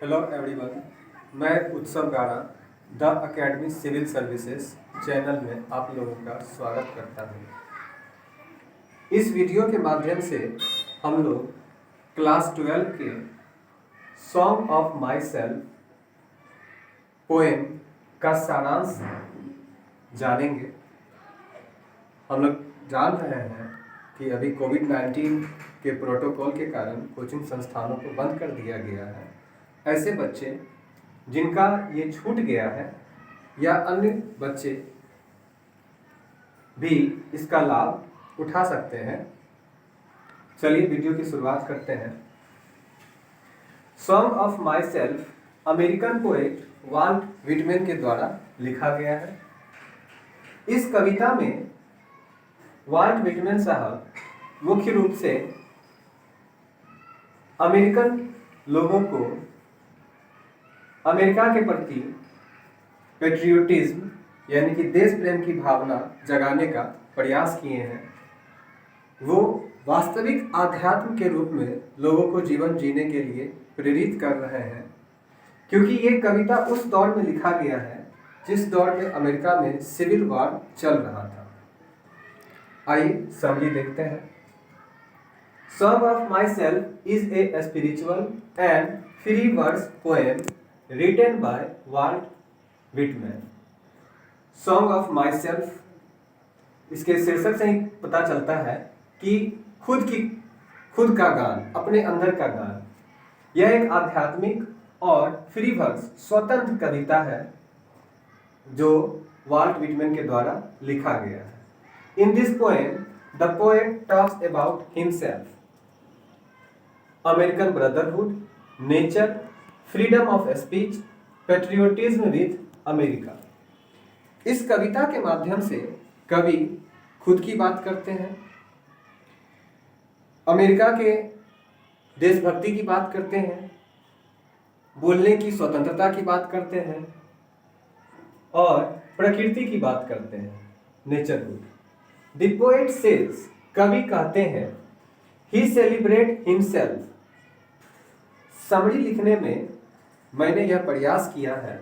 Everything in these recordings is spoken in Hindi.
हेलो एवरीवन, मैं उत्सव गाड़ा the academy civil services channel में आप लोगों का स्वागत करता हूँ। इस वीडियो के माध्यम से हम लोग क्लास 12 के song of my self poem का सारांश जानेंगे। हम लोग जान रहे हैं कि अभी कोविड-19 के प्रोटोकॉल के कारण कोचिंग संस्थानों को बंद कर दिया गया है। ऐसे बच्चे जिनका ये छूट गया है या अन्य बच्चे भी इसका लाभ उठा सकते हैं। चलिए वीडियो की शुरुआत करते हैं। Song of myself American poet Walt Whitman के द्वारा लिखा गया है। इस कविता में वाल्ट व्हिटमैन साहब मुख्य रूप से अमेरिकन लोगों को अमेरिका के प्रति पेट्रियोटिज्म यानी कि देश प्रेम की भावना जगाने का प्रयास किए हैं। वो वास्तविक आध्यात्म के रूप में लोगों को जीवन जीने के लिए प्रेरित कर रहे हैं, क्योंकि ये कविता उस दौर में लिखा गया है जिस दौर में अमेरिका में सिविल वॉर चल रहा था। आइए समरी देखते हैं। Song of myself is a spiritual and free verse poem written by Walt Whitman। Song of myself, इसके शीर्षक से ही पता चलता है कि खुद का गान, अपने अंदर का गान। यह एक आध्यात्मिक और फ्री वर्स स्वतंत्र कविता है जो वाल्ट व्हिटमैन के द्वारा लिखा गया है। In this poem the poet talks about himself, American brotherhood, nature, freedom of speech, patriotism with America. इस कविता के माध्यम से कवि खुद की बात करते हैं, अमेरिका के देशभक्ति की बात करते हैं, बोलने की स्वतंत्रता की बात करते हैं और प्रकृति की बात करते हैं, नेचरहुड। द पोएट सेज, कवि कहते हैं, ही सेलिब्रेट हिमसेल्फ। समरी लिखने में मैंने यह प्रयास किया है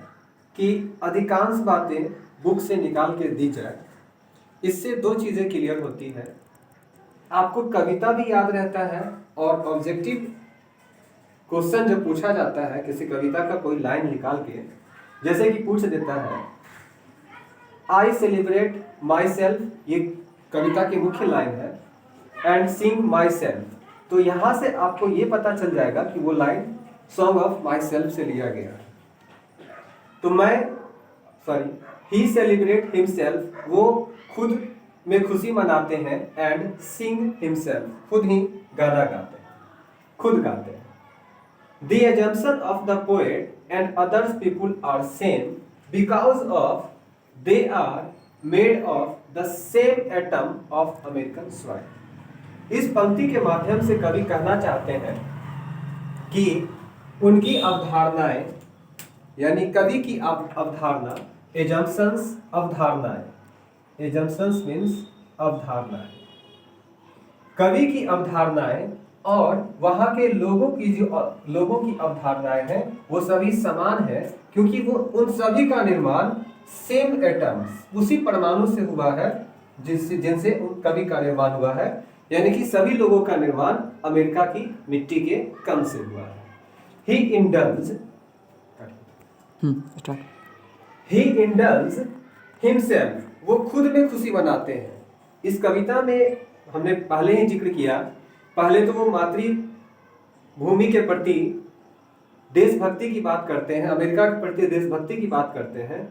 कि अधिकांश बातें बुक से निकाल के दी जाए। इससे दो चीज़ें क्लियर होती है, आपको कविता भी याद रहता है और ऑब्जेक्टिव क्वेश्चन जो पूछा जाता है किसी कविता का कोई लाइन निकाल के, जैसे कि पूछ देता है आई सेलिब्रेट माई सेल्फ, ये कविता की मुख्य लाइन है, एंड सिंग माई सेल्फ, तो यहाँ से आपको ये पता चल जाएगा कि वो line song of my self से लिया गया। तो ही सेलिब्रेट हिमसेल्फ, वो खुद में खुशी मनाते हैं, एंड सिंग हिमसेल्फ, खुद ही गाना गाते हैं, खुद गाते हैं। The assumption of the poet and others people are same because of they are made of the same atom of American soil. इस पंक्ति के माध्यम से कवि कहना चाहते हैं कि उनकी अवधारणाएं, यानी कवि की अवधारणा, एजम्पशंस, अवधारणाएं, एजम्पशंस मीन्स अवधारणाएं, कवि की अवधारणाएं और वहां के लोगों की अवधारणाएं हैं, वो सभी समान है, क्योंकि वो उन सभी का निर्माण सेम एटम्स, उसी परमाणु से हुआ है जिनसे उन कवि का निर्माण हुआ है, यानी कि सभी लोगों का निर्माण अमेरिका की मिट्टी के कण से हुआ है। He indulges himself, वो खुद में खुशी मनाते हैं। इस कविता में हमने पहले ही जिक्र किया, पहले तो वो मातृभूमि के प्रति देशभक्ति की बात करते हैं, अमेरिका के प्रति देशभक्ति की बात करते हैं।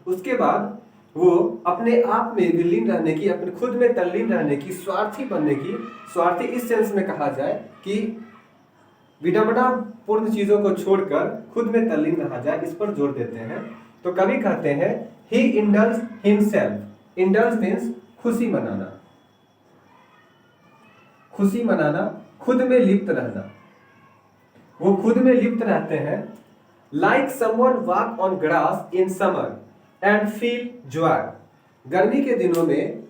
उसके बाद वो अपने आप में विलीन रहने की, अपने खुद में तल्लीन रहने की, स्वार्थी बनने की, स्वार्थी इस सेंस में कहा जाए कि विडंबना पूर्ण चीजों को छोड़कर खुद में तल्लीन रहा जाए, इस पर जोर देते हैं। तो कवि कहते हैं ही इंडल्ज हिमसेल्फ, इंडल्ज मीन्स खुशी मनाना, खुशी मनाना, खुद में लिप्त रहना, वो खुद में लिप्त रहते हैं। Like someone walk on grass in summer and feel Joy, गर्मी के दिनों में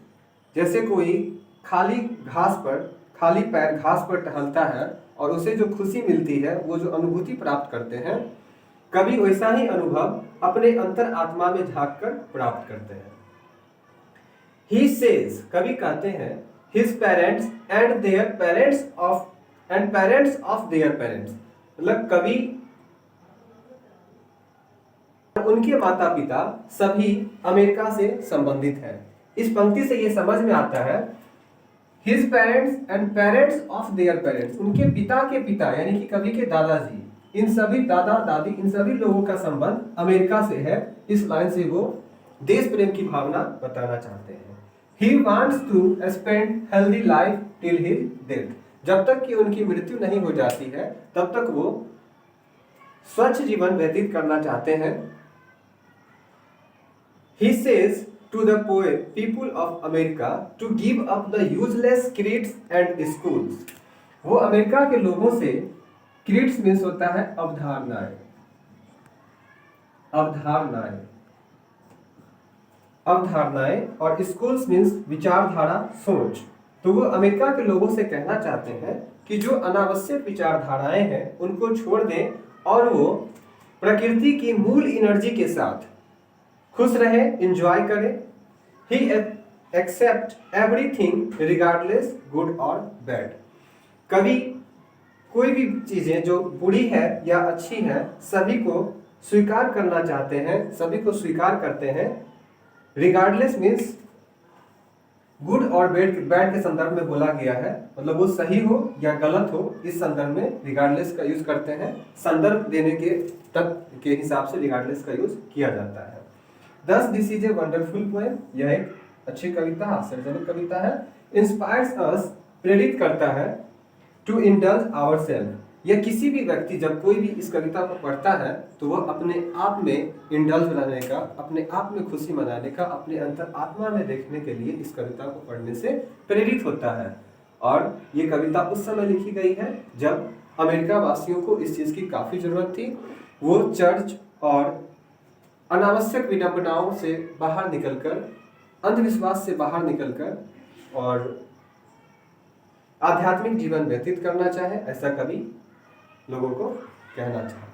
जैसे कोई खाली पैर घास पर टहलता है और उसे जो खुशी मिलती है, वो जो अनुभूति प्राप्त करते हैं, कवि वैसा ही अनुभव अपने अंतर आत्मा में झांक कर प्राप्त करते हैं। He says, कवि कहते हैं, his parents and their parents of their parents, मतलब कवि उनके माता पिता सभी अमेरिका से संबंधित हैं। इस पंक्ति से ये समझ में आता है His parents and parents of their parents, उनके पिता के पिता यानी कि कवि के दादाजी, इन सभी दादा दादी, इन सभी लोगों का संबंध अमेरिका से है। इस लाइन से वो देश प्रेम की भावना बताना चाहते हैं। He wants to spend healthy life till his death, जब तक कि उनकी मृत्यु नहीं हो जाती है तब तक वो स्वच्छ जीवन व्यतीत करना चाहते हैं। He says to the poor people of America to give up the useless creeds and schools, वो अमेरिका के लोगों से, क्रीड्स मीन्स होता है अवधारणाएं, अवधारणाएं अवधारणाएं और स्कूल्स मीन्स विचारधारा, सोच। तो वो अमेरिका के लोगों से कहना चाहते हैं कि जो अनावश्यक विचारधाराएं हैं उनको छोड़ दें और वो प्रकृति की मूल एनर्जी के साथ खुश रहे, एंजॉय करें। ही एक्सेप्ट एवरीथिंग रिगार्डलेस गुड और बैड, कवि कोई भी चीजें जो बुरी है या अच्छी है सभी को स्वीकार करना चाहते हैं, सभी को स्वीकार करते हैं। रिगार्डलेस मीन्स गुड और बैड के संदर्भ में बोला गया है, मतलब वो सही हो या गलत हो, इस संदर्भ में रिगार्डलेस का यूज करते हैं। संदर्भ देने के तत्व के हिसाब से रिगार्डलेस का यूज किया जाता है। Thus this is a wonderful poem, यह एक अच्छी कविता, हास्यजनक कविता है। इंस्पायर्स अस, प्रेरित करता है। टू इंडल्ज आवरसेल्फ, यह किसी भी व्यक्ति जब कोई भी इस कविता को पढ़ता है तो वह अपने आप में इंडल्ज रहने का, अपने आप में खुशी मनाने का, अपने अंतर आत्मा में देखने के लिए इस कविता को पढ़ने से प्रेरित होता है। और ये कविता उस समय लिखी गई है जब अमेरिका वासियों को इस चीज़ की काफ़ी ज़रूरत थी। वो चर्च और अनावश्यक विडंबनाओं से बाहर निकलकर, अंधविश्वास से बाहर निकलकर और आध्यात्मिक जीवन व्यतीत करना चाहे, ऐसा कवि लोगों को कहना चाहता है।